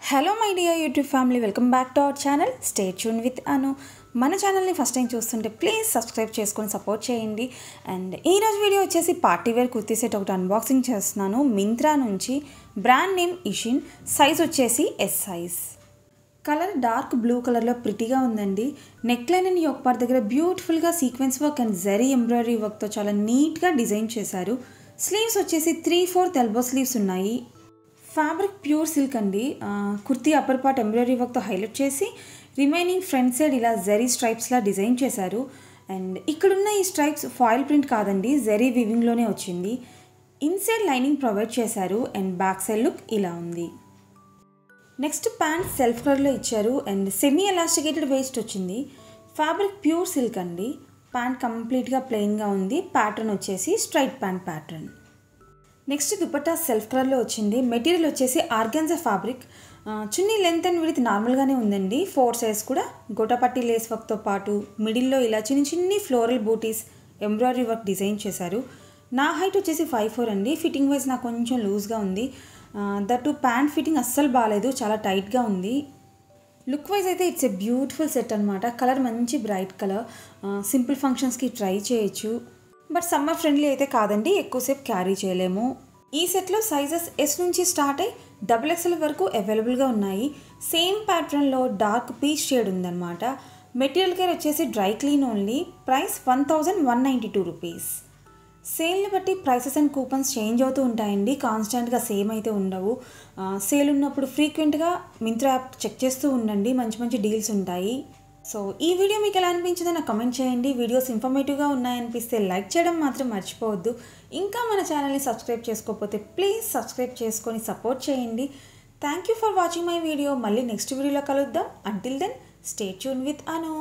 Hello my dear YouTube family, welcome back to our channel. Stay tuned with Anu. మన ఛానల్ని first time చూస్తుంటే please subscribe చేసుకొని support చేయండి. And ఈరోజు video వచ్చేసి పార్టీ వేర్ కుర్తీ సెట్ ఒకటి అన్బాక్సింగ్ చేస్తున్నాను. మింత్రా నుంచి, బ్రాండ్ నేమ్ ఇషిన్, సైజ్ వచ్చేసి S size. Colour dark blue కలర్లో ప్రిటీగా ఉందండి. Neckline and yoke part దగ్గర బ్యూటిఫుల్గా sequence work and zari embroidery వర్క్తో చాలా నీట్గా డిజైన్ చేశారు. స్లీవ్స్ వచ్చేసి 3/4 ఎల్బో స్లీవ్స్ ఉన్నాయి. ఫ్యాబ్రిక్ ప్యూర్ సిల్క్ అండి. కుర్తీ అప్పర్ పార్ట్ ఎంబ్రాయిడరీ వర్క్తో హైలైట్ చేసి రిమైనింగ్ ఫ్రంట్ సైడ్ ఇలా జరీ స్ట్రైప్స్లా డిజైన్ చేశారు. అండ్ ఇక్కడున్న ఈ స్ట్రైప్స్ ఫాయిల్ ప్రింట్ కాదండి, జరీ వివింగ్లోనే వచ్చింది. ఇన్సైడ్ లైనింగ్ ప్రొవైడ్ చేశారు అండ్ బ్యాక్ సైడ్ లుక్ ఇలా ఉంది. నెక్స్ట్ ప్యాంట్ సెల్ఫ్ కలర్లో ఇచ్చారు అండ్ సెమీ ఎలాస్టికేటెడ్ వేస్ట్ వచ్చింది. ఫ్యాబ్రిక్ ప్యూర్ సిల్క్ అండి. ప్యాంట్ కంప్లీట్గా ప్లెయిన్గా ఉంది. ప్యాటర్న్ వచ్చేసి straight pant pattern. Next dupatta self కలర్లో వచ్చింది. మెటీరియల్ వచ్చేసి organza fabric. Chunni length and width నార్మల్గానే ఉందండి. 4 సైజ్ కూడా గోటాపట్టి లేస్ వర్క్తో పాటు మిడిల్లో ఇలా చిన్ని ఫ్లోరల్ బూటీస్ ఎంబ్రాయిడరీ వర్క్ డిజైన్ చేశారు. నా హైట్ వచ్చేసి 5'4" అండి. ఫిట్టింగ్ వైజ్ నాకు కొంచెం లూజ్గా ఉంది. దట్టు ప్యాంట్ ఫిట్టింగ్ అస్సలు బాగాలేదు, చాలా టైట్గా ఉంది. లుక్ వైజ్ అయితే ఇట్స్ ఎ బ్యూటిఫుల్ సెట్ అనమాట. కలర్ మంచి బ్రైట్ కలర్, సింపుల్ ఫంక్షన్స్కి ట్రై చేయొచ్చు. బట్ సమ్మర్ ఫ్రెండ్లీ అయితే కాదండి, ఎక్కువసేపు క్యారీ చేయలేము. ఈ సెట్లో సైజెస్ ఎస్ నుంచి స్టార్ట్ అయ్యి XXL వరకు అవైలబుల్గా ఉన్నాయి. సేమ్ ప్యాటర్న్లో డార్క్ పీచ్ షేడ్ ఉందన్నమాట. మెటీరియల్ కేర్ వచ్చేసి dry clean only. Price 1192 rupees. సేల్ని బట్టి ప్రైసెస్ అండ్ కూపన్స్ చేంజ్ అవుతూ ఉంటాయండి, కాన్స్టెంట్గా సేమ్ అయితే ఉండవు. సేల్ ఉన్నప్పుడు ఫ్రీక్వెంట్గా మింత్రా యాప్ చెక్ చేస్తూ ఉండండి, మంచి మంచి డీల్స్ ఉంటాయి. సో ఈ వీడియో మీకు ఎలా అనిపించిందో నాకు కమెంట్ చేయండి. వీడియోస్ ఇన్ఫర్మేటివ్గా ఉన్నాయనిపిస్తే లైక్ చేయడం మాత్రం మర్చిపోవద్దు. ఇంకా మన ఛానల్ని సబ్స్క్రైబ్ చేసుకోకపోతే ప్లీజ్ సబ్స్క్రైబ్ చేసుకొని సపోర్ట్ చేయండి. Thank you for watching my video. మళ్ళీ నెక్స్ట్ వీడియోలో కలుద్దాం. Until then stay tune with Anu.